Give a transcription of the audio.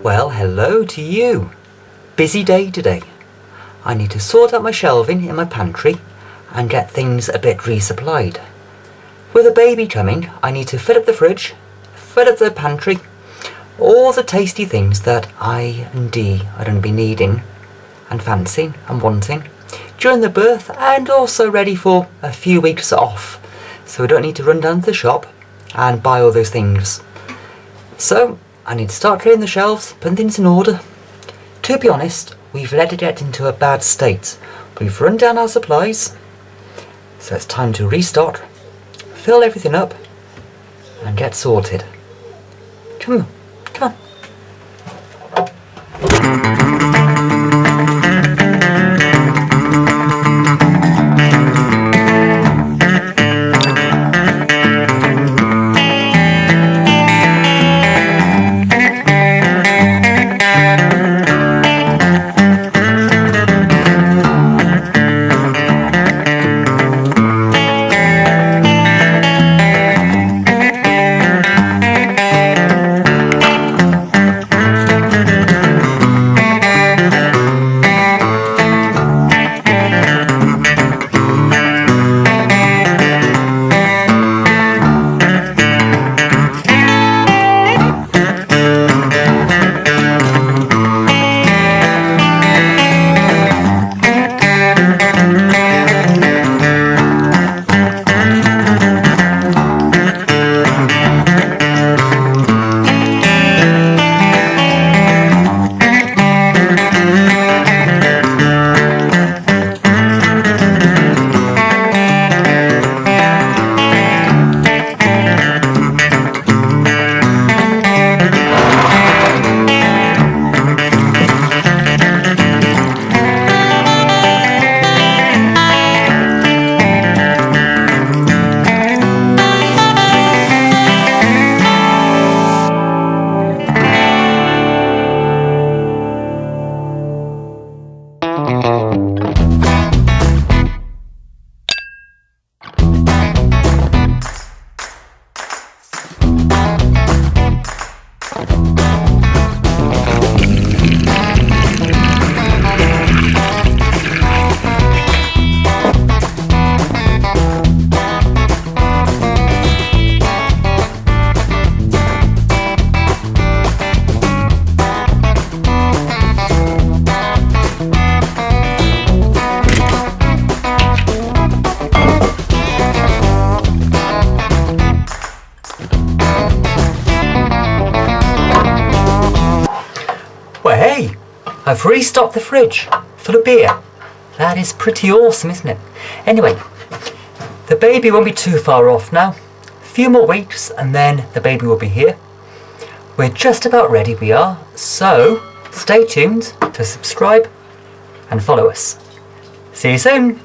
Well, hello to you. Busy day today. I need to sort out my shelving in my pantry and get things a bit resupplied. With a baby coming, I need to fill up the fridge, fill up the pantry, all the tasty things that I and Dee are going to be needing and fancying and wanting during the birth, and also ready for a few weeks off, so we don't need to run down to the shop and buy all those things. So I need to start clearing the shelves, putting things in order. To be honest, we've let it get into a bad state. We've run down our supplies, so it's time to restock, fill everything up and get sorted. Come on, come on. Well, hey, I've restocked the fridge full of beer. That is pretty awesome, isn't it? Anyway, the baby won't be too far off now. A few more weeks and then the baby will be here. We're just about ready, we are. So stay tuned to subscribe and follow us. See you soon.